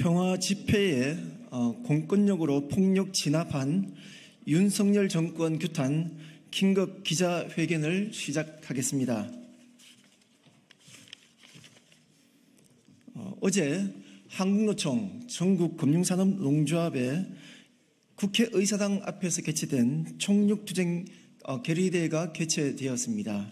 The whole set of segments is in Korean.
평화 집회에 공권력으로 폭력 진압한 윤석열 정권 규탄 긴급 기자회견을 시작하겠습니다. 어제 한국노총 전국금융산업농조합의 국회의사당 앞에서 개최된 총력투쟁 결의대회가 개최되었습니다.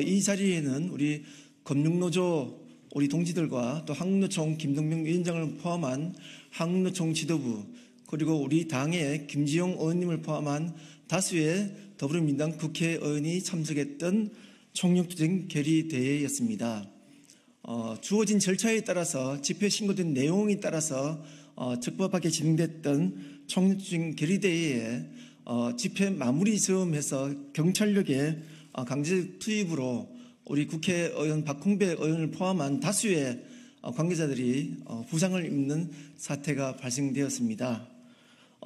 이 자리에는 우리 금융노조 우리 동지들과 또 한국노총 김동명 위원장을 포함한 한국노총 지도부 그리고 우리 당의 김지용 의원님을 포함한 다수의 더불어민주당 국회의원이 참석했던 총력투쟁 결의대회였습니다. 주어진 절차에 따라서 집회 신고된 내용에 따라서 적법하게 진행됐던 총력투쟁 결의대회에 집회 마무리 즈음해서 경찰력의 강제 투입으로 우리 국회의원 박홍배 의원을 포함한 다수의 관계자들이 부상을 입는 사태가 발생되었습니다.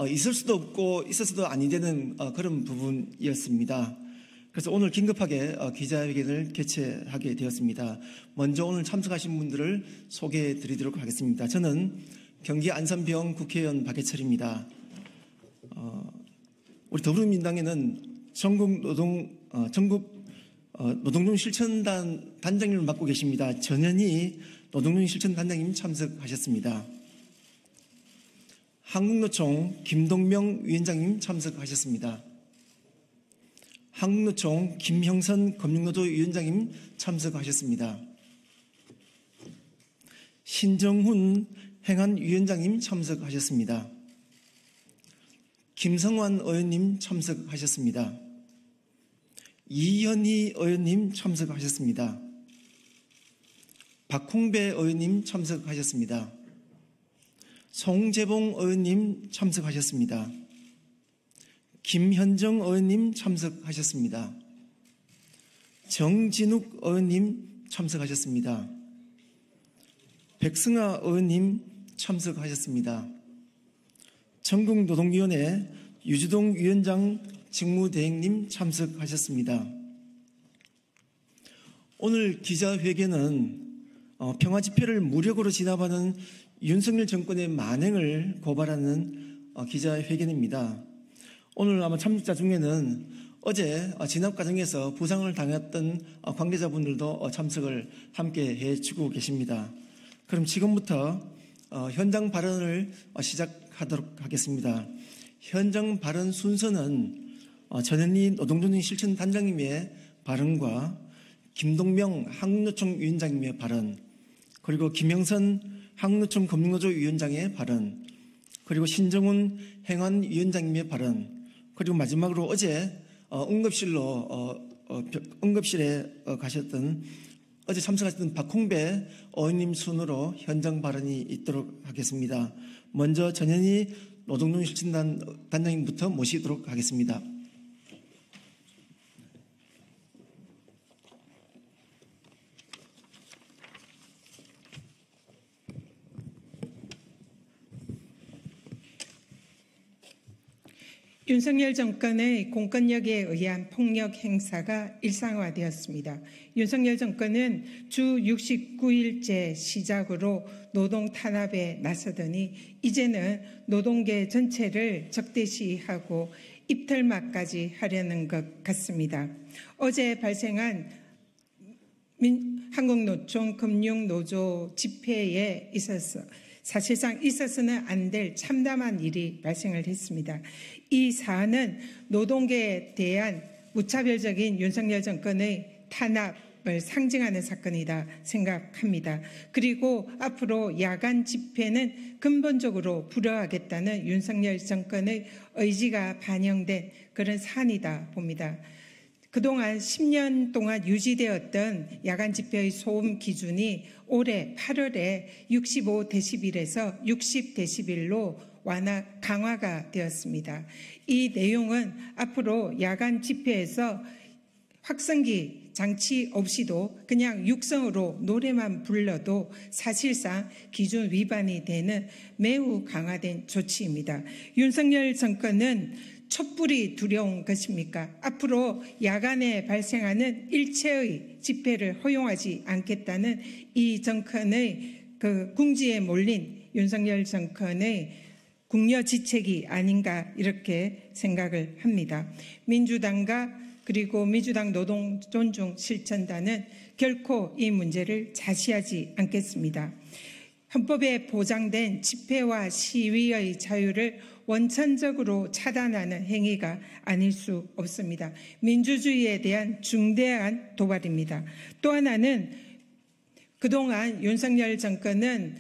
있을 수도 없고 있어서도 아니 되는 그런 부분이었습니다. 그래서 오늘 긴급하게 기자회견을 개최하게 되었습니다. 먼저 오늘 참석하신 분들을 소개해 드리도록 하겠습니다. 저는 경기 안산병 국회의원 박해철입니다. 우리 더불어민주당에는 전국 노동종 실천단 단장님을 맡고 계십니다. 전현희 노동종 실천단장님 참석하셨습니다. 한국노총 김동명 위원장님 참석하셨습니다. 한국노총 김형선 금융노조 위원장님 참석하셨습니다. 신정훈 행안위원장님 참석하셨습니다. 김성환 의원님 참석하셨습니다. 이현희 의원님 참석하셨습니다. 박홍배 의원님 참석하셨습니다. 송재봉 의원님 참석하셨습니다. 김현정 의원님 참석하셨습니다. 정진욱 의원님 참석하셨습니다. 백승아 의원님 참석하셨습니다. 전국노동위원회 유주동 위원장 직무대행님 참석하셨습니다. 오늘 기자회견은 평화집회를 무력으로 진압하는 윤석열 정권의 만행을 고발하는 기자회견입니다. 오늘 아마 참석자 중에는 어제 진압 과정에서 부상을 당했던 관계자분들도 참석을 함께 해주고 계십니다. 그럼 지금부터 현장 발언을 시작하도록 하겠습니다. 현장 발언 순서는 전현희 노동조정 실천단장님의 발언과 김동명 한국노총 위원장님의 발언, 그리고 김영선 한국노총 금융노조 위원장의 발언, 그리고 신정훈 행안위원장님의 발언, 그리고 마지막으로 어제 응급실에 가셨던 어제 참석하셨던 박홍배 의원님 순으로 현장 발언이 있도록 하겠습니다. 먼저 전현희 노동조정 실천단장님부터 모시도록 하겠습니다. 윤석열 정권의 공권력에 의한 폭력 행사가 일상화되었습니다. 윤석열 정권은 주 69일째 시작으로 노동 탄압에 나서더니 이제는 노동계 전체를 적대시하고 입틀막까지 하려는 것 같습니다. 어제 발생한 한국노총 금융노조 집회에 있어서 사실상 있어서는 안 될 참담한 일이 발생을 했습니다. 이 사안은 노동계에 대한 무차별적인 윤석열 정권의 탄압을 상징하는 사건이다 생각합니다. 그리고 앞으로 야간 집회는 근본적으로 불허하겠다는 윤석열 정권의 의지가 반영된 그런 사안이다 봅니다. 그동안 10년 동안 유지되었던 야간 집회의 소음 기준이 올해 8월에 65데시벨에서 60데시벨로 강화가 되었습니다. 이 내용은 앞으로 야간 집회에서 확성기 장치 없이도 그냥 육성으로 노래만 불러도 사실상 기준 위반이 되는 매우 강화된 조치입니다. 윤석열 정권은 촛불이 두려운 것입니까? 앞으로 야간에 발생하는 일체의 집회를 허용하지 않겠다는 이 정권의 궁지에 몰린 윤석열 정권의 궁여지책이 아닌가 이렇게 생각을 합니다. 민주당과 그리고 민주당 노동존중실천단은 결코 이 문제를 자시하지 않겠습니다. 헌법에 보장된 집회와 시위의 자유를 원천적으로 차단하는 행위가 아닐 수 없습니다. 민주주의에 대한 중대한 도발입니다. 또 하나는 그동안 윤석열 정권은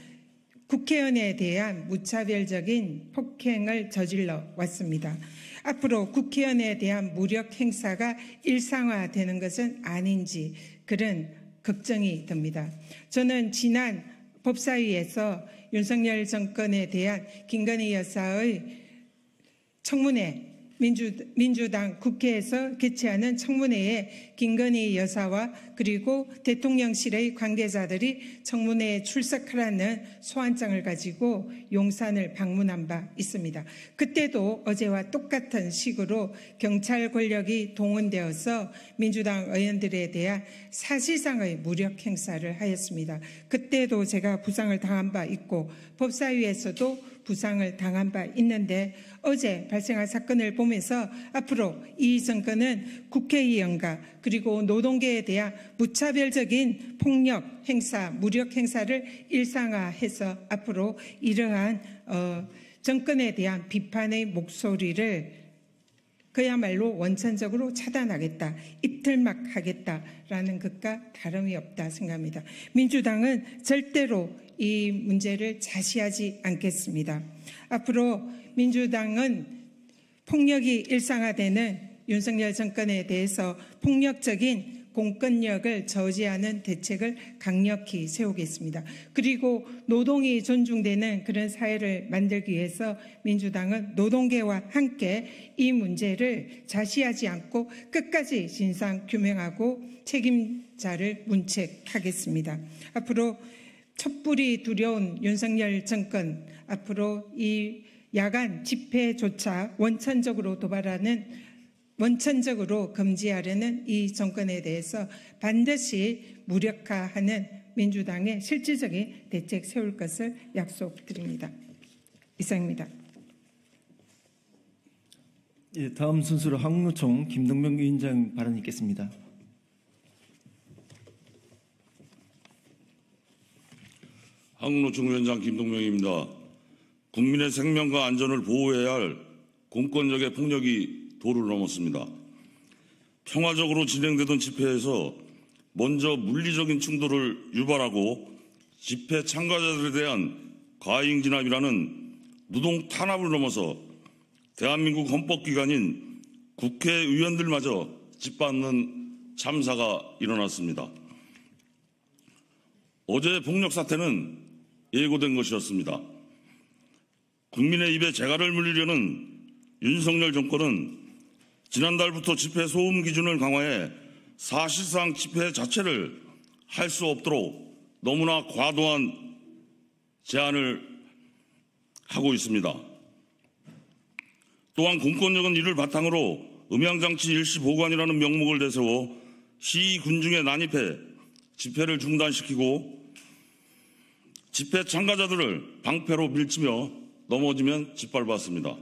국회의원에 대한 무차별적인 폭행을 저질러 왔습니다. 앞으로 국회의원에 대한 무력 행사가 일상화되는 것은 아닌지 그런 걱정이 듭니다. 저는 지난 법사위에서 윤석열 정권에 대한 김건희 여사의 청문회, 민주당 국회에서 개최하는 청문회에 김건희 여사와 그리고 대통령실의 관계자들이 청문회에 출석하라는 소환장을 가지고 용산을 방문한 바 있습니다. 그때도 어제와 똑같은 식으로 경찰 권력이 동원되어서 민주당 의원들에 대한 사실상의 무력 행사를 하였습니다. 그때도 제가 부상을 당한 바 있고 법사위에서도 부상을 당한 바 있는데 어제 발생한 사건을 보면서 앞으로 이 정권은 국회의원과 그리고 노동계에 대한 무차별적인 폭력 행사, 무력 행사를 일상화해서 앞으로 이러한 정권에 대한 비판의 목소리를 그야말로 원천적으로 차단하겠다, 입틀막하겠다라는 것과 다름이 없다 생각합니다. 민주당은 절대로 이 문제를 자시하지 않겠습니다. 앞으로 민주당은 폭력이 일상화되는 윤석열 정권에 대해서 폭력적인 공권력을 저지하는 대책을 강력히 세우겠습니다. 그리고 노동이 존중되는 그런 사회를 만들기 위해서 민주당은 노동계와 함께 이 문제를 자시하지 않고 끝까지 진상 규명하고 책임자를 문책하겠습니다. 앞으로 촛불이 두려운 윤석열 정권, 앞으로 이 야간 집회조차 원천적으로 금지하려는 이 정권에 대해서 반드시 무력화하는 민주당의 실질적인 대책 세울 것을 약속드립니다. 이상입니다. 예, 다음 순서로 한국노총 김동명 위원장 발언이 있겠습니다. 한국노총 위원장 김동명입니다. 국민의 생명과 안전을 보호해야 할 공권력의 폭력이 도를 넘었습니다. 평화적으로 진행되던 집회에서 먼저 물리적인 충돌을 유발하고 집회 참가자들에 대한 과잉 진압이라는 노동 탄압을 넘어서 대한민국 헌법기관인 국회의원들마저 짓밟는 참사가 일어났습니다. 어제의 폭력 사태는 예고된 것이었습니다. 국민의 입에 재갈을 물리려는 윤석열 정권은 지난달부터 집회 소음 기준을 강화해 사실상 집회 자체를 할 수 없도록 너무나 과도한 제한을 하고 있습니다. 또한 공권력은 이를 바탕으로 음향장치 일시 보관이라는 명목을 내세워 시위 군중에 난입해 집회를 중단시키고 집회 참가자들을 방패로 밀치며 넘어지면 짓밟았습니다.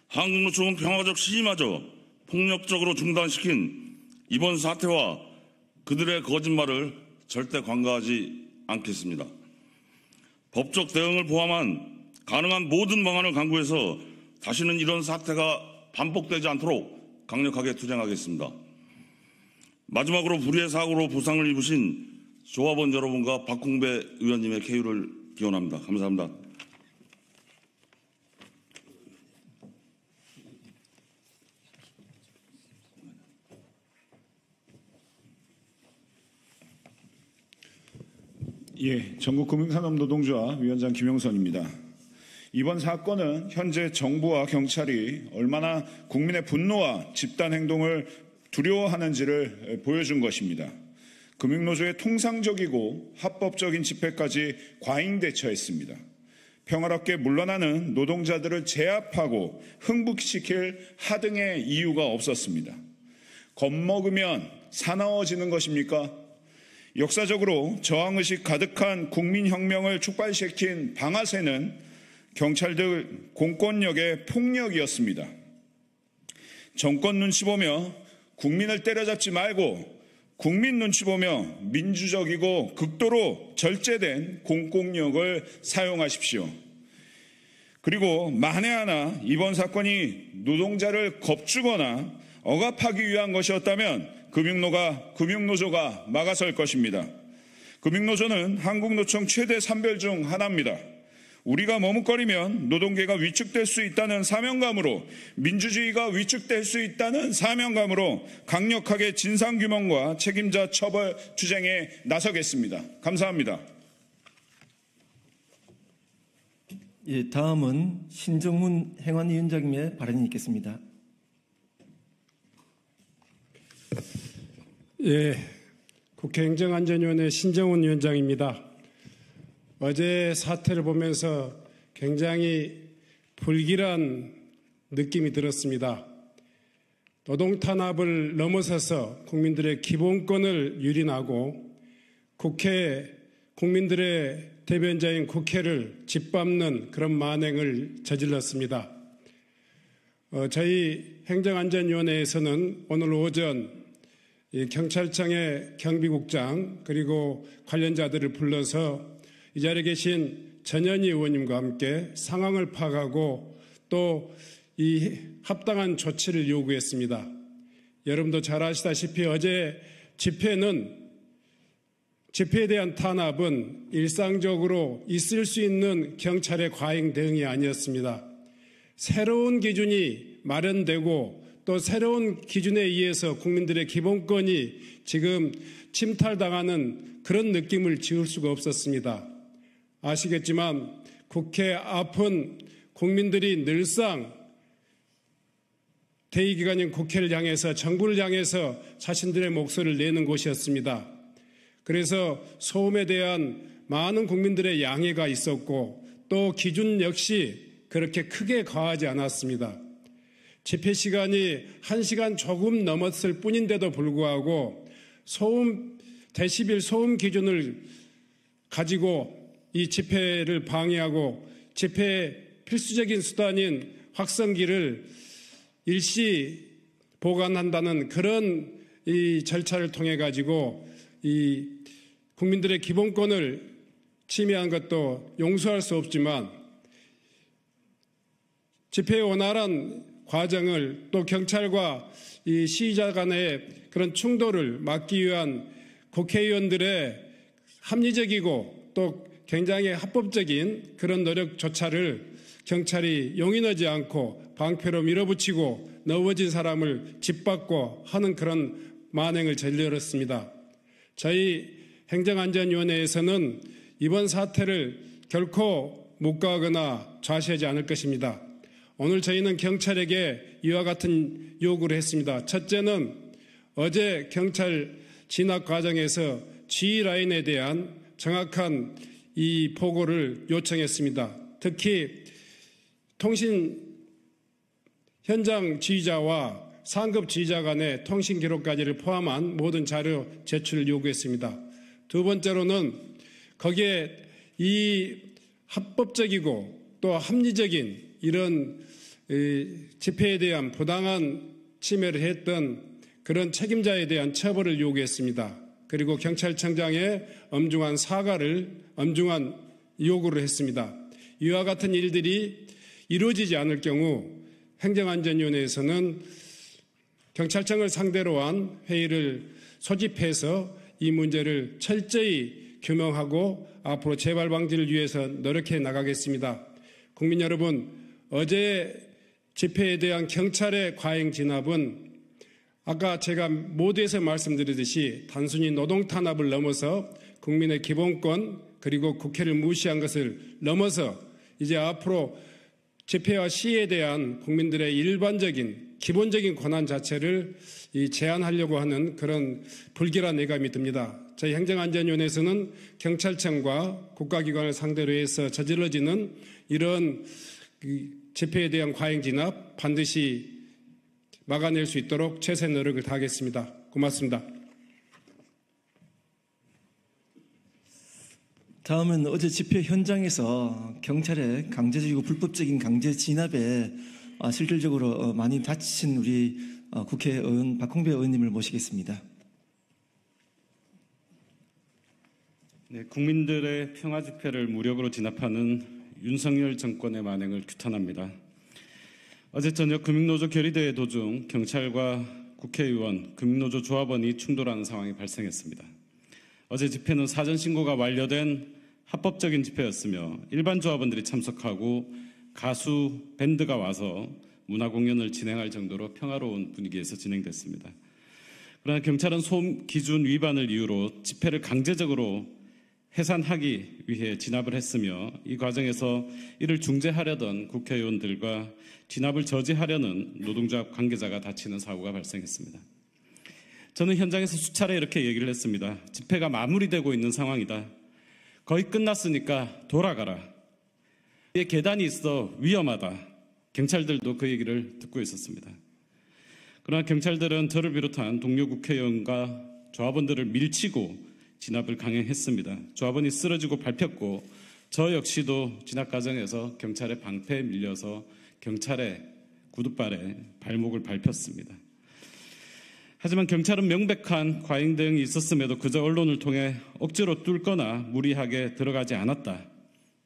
한국노총은 평화적 시위마저 폭력적으로 중단시킨 이번 사태와 그들의 거짓말을 절대 관가하지 않겠습니다. 법적 대응을 포함한 가능한 모든 방안을 강구해서 다시는 이런 사태가 반복되지 않도록 강력하게 투쟁하겠습니다. 마지막으로 불의의 사고로 부상을 입으신 조합원 여러분과 박홍배 의원님의 쾌유를 기원합니다. 감사합니다. 예, 전국금융산업노동조합 위원장 김영선입니다. 이번 사건은 현재 정부와 경찰이 얼마나 국민의 분노와 집단 행동을 두려워하는지를 보여준 것입니다. 금융노조의 통상적이고 합법적인 집회까지 과잉 대처했습니다. 평화롭게 물러나는 노동자들을 제압하고 흥분시킬 하등의 이유가 없었습니다. 겁먹으면 사나워지는 것입니까? 역사적으로 저항의식 가득한 국민혁명을 촉발시킨 방아쇠는 경찰들 공권력의 폭력이었습니다. 정권 눈치 보며 국민을 때려잡지 말고 국민 눈치 보며 민주적이고 극도로 절제된 공권력을 사용하십시오. 그리고 만에 하나 이번 사건이 노동자를 겁주거나 억압하기 위한 것이었다면 금융노조가 막아설 것입니다. 금융노조는 한국노총 최대 산별 중 하나입니다. 우리가 머뭇거리면 노동계가 위축될 수 있다는 사명감으로, 민주주의가 위축될 수 있다는 사명감으로 강력하게 진상규명과 책임자 처벌 투쟁에 나서겠습니다. 감사합니다. 예, 다음은 신정훈 행안위원장님의 발언이 있겠습니다. 예, 국회 행정안전위원회 신정훈 위원장입니다. 어제 사태를 보면서 굉장히 불길한 느낌이 들었습니다. 노동탄압을 넘어서서 국민들의 기본권을 유린하고 국민들의 대변자인 국회를 짓밟는 그런 만행을 저질렀습니다. 저희 행정안전위원회에서는 오늘 오전 경찰청의 경비국장 그리고 관련자들을 불러서 이 자리에 계신 전현희 의원님과 함께 상황을 파악하고 또 이 합당한 조치를 요구했습니다. 여러분도 잘 아시다시피 어제 집회에 대한 탄압은 일상적으로 있을 수 있는 경찰의 과잉 대응이 아니었습니다. 새로운 기준이 마련되고 또 새로운 기준에 의해서 국민들의 기본권이 지금 침탈당하는 그런 느낌을 지울 수가 없었습니다. 아시겠지만 국회 앞은 국민들이 늘상 대의기관인 국회를 향해서 정부를 향해서 자신들의 목소리를 내는 곳이었습니다. 그래서 소음에 대한 많은 국민들의 양해가 있었고 또 기준 역시 그렇게 크게 과하지 않았습니다. 집회 시간이 1시간 조금 넘었을 뿐인데도 불구하고 데시벨 소음 기준을 가지고 이 집회를 방해하고 집회의 필수적인 수단인 확성기를 일시 보관한다는 그런 이 절차를 통해 가지고 이 국민들의 기본권을 침해한 것도 용서할 수 없지만 집회의 원활한 과정을 또 경찰과 이 시위자 간의 그런 충돌을 막기 위한 국회의원들의 합리적이고 또 굉장히 합법적인 그런 노력조차를 경찰이 용인하지 않고 방패로 밀어붙이고 넘어진 사람을 짓밟고 하는 그런 만행을 저질렀습니다. 저희 행정안전위원회에서는 이번 사태를 결코 묵과하거나 좌시하지 않을 것입니다. 오늘 저희는 경찰에게 이와 같은 요구를 했습니다. 첫째는 어제 경찰 진압 과정에서 지휘라인에 대한 정확한 이 보고를 요청했습니다. 특히 통신 현장 지휘자와 상급 지휘자 간의 통신 기록까지를 포함한 모든 자료 제출을 요구했습니다. 두 번째로는 거기에 이 합법적이고 또 합리적인 이런 집회에 대한 부당한 침해를 했던 그런 책임자에 대한 처벌을 요구했습니다. 그리고 경찰청장의 엄중한 요구를 했습니다. 이와 같은 일들이 이루어지지 않을 경우 행정안전위원회에서는 경찰청을 상대로 한 회의를 소집해서 이 문제를 철저히 규명하고 앞으로 재발 방지를 위해서 노력해 나가겠습니다. 국민 여러분, 어제 집회에 대한 경찰의 과잉 진압은 아까 제가 모두에서 말씀드렸듯이 단순히 노동 탄압을 넘어서 국민의 기본권 그리고 국회를 무시한 것을 넘어서 이제 앞으로 집회와 시위에 대한 국민들의 일반적인 기본적인 권한 자체를 제한하려고 하는 그런 불길한 예감이 듭니다. 저희 행정안전위원회에서는 경찰청과 국가기관을 상대로 해서 저질러지는 이런 집회에 대한 과잉 진압 반드시 막아낼 수 있도록 최선의 노력을 다하겠습니다. 고맙습니다. 다음은 어제 집회 현장에서 경찰의 강제적이고 불법적인 강제 진압에 실질적으로 많이 다친 우리 국회의원 박홍배 의원님을 모시겠습니다. 네, 국민들의 평화 집회를 무력으로 진압하는 윤석열 정권의 만행을 규탄합니다. 어제 저녁 금융노조 결의대회 도중 경찰과 국회의원, 금융노조 조합원이 충돌하는 상황이 발생했습니다. 어제 집회는 사전 신고가 완료된 합법적인 집회였으며 일반 조합원들이 참석하고 가수 밴드가 와서 문화 공연을 진행할 정도로 평화로운 분위기에서 진행됐습니다. 그러나 경찰은 소음 기준 위반을 이유로 집회를 강제적으로 해산하기 위해 진압을 했으며 이 과정에서 이를 중재하려던 국회의원들과 진압을 저지하려는 노동조합 관계자가 다치는 사고가 발생했습니다. 저는 현장에서 수차례 이렇게 얘기를 했습니다. 집회가 마무리되고 있는 상황이다. 거의 끝났으니까 돌아가라. 위에 계단이 있어 위험하다. 경찰들도 그 얘기를 듣고 있었습니다. 그러나 경찰들은 저를 비롯한 동료 국회의원과 조합원들을 밀치고 진압을 강행했습니다. 조합원이 쓰러지고 밟혔고 저 역시도 진압 과정에서 경찰의 방패에 밀려서 경찰의 구두발에 발목을 밟혔습니다. 하지만 경찰은 명백한 과잉 대응이 있었음에도 그저 언론을 통해 억지로 뚫거나 무리하게 들어가지 않았다.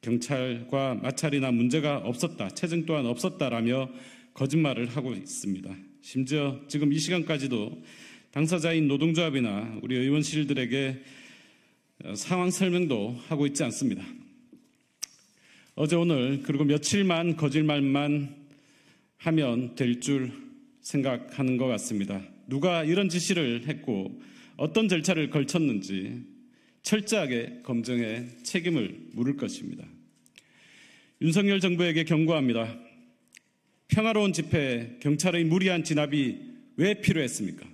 경찰과 마찰이나 문제가 없었다. 체증 또한 없었다라며 거짓말을 하고 있습니다. 심지어 지금 이 시간까지도 당사자인 노동조합이나 우리 의원실들에게 상황 설명도 하고 있지 않습니다. 어제 오늘 그리고 며칠만 거짓말만 하면 될 줄 생각하는 것 같습니다. 누가 이런 지시를 했고 어떤 절차를 걸쳤는지 철저하게 검증해 책임을 물을 것입니다. 윤석열 정부에게 경고합니다. 평화로운 집회에 경찰의 무리한 진압이 왜 필요했습니까?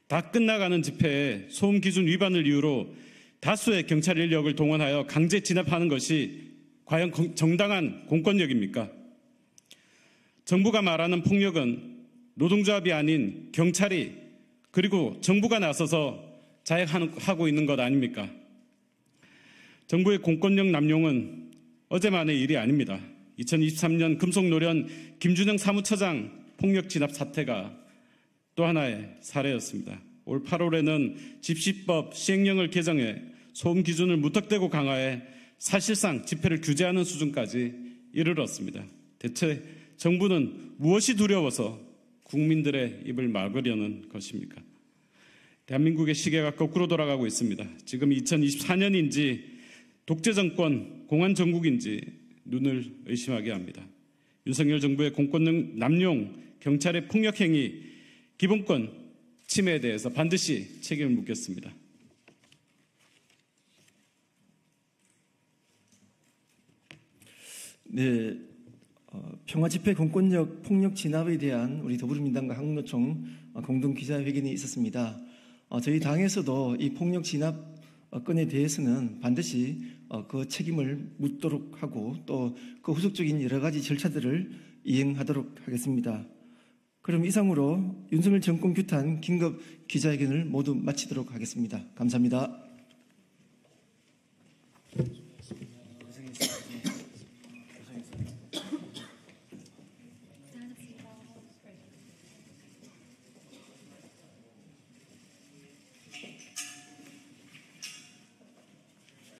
다 끝나가는 집회에 소음 기준 위반을 이유로 다수의 경찰 인력을 동원하여 강제 진압하는 것이 과연 정당한 공권력입니까? 정부가 말하는 폭력은 노동조합이 아닌 경찰이 그리고 정부가 나서서 자행하고 있는 것 아닙니까? 정부의 공권력 남용은 어제만의 일이 아닙니다. 2023년 금속노련 김준영 사무처장 폭력 진압 사태가 또 하나의 사례였습니다. 올 8월에는 집시법 시행령을 개정해 소음 기준을 무턱대고 강화해 사실상 집회를 규제하는 수준까지 이르렀습니다. 대체 정부는 무엇이 두려워서 국민들의 입을 막으려는 것입니까? 대한민국의 시계가 거꾸로 돌아가고 있습니다. 지금 2024년인지 독재정권 공안정국인지 눈을 의심하게 합니다. 윤석열 정부의 공권력 남용, 경찰의 폭력행위, 기본권 침해에 대해서 반드시 책임을 묻겠습니다. 네, 평화집회 공권력 폭력 진압에 대한 우리 더불어민주당과 한국노총 공동 기자회견이 있었습니다. 저희 당에서도 이 폭력 진압 건에 대해서는 반드시 그 책임을 묻도록 하고 또 그 후속적인 여러 가지 절차들을 이행하도록 하겠습니다. 그럼 이상으로 윤석열 정권 규탄 긴급 기자회견을 모두 마치도록 하겠습니다. 감사합니다.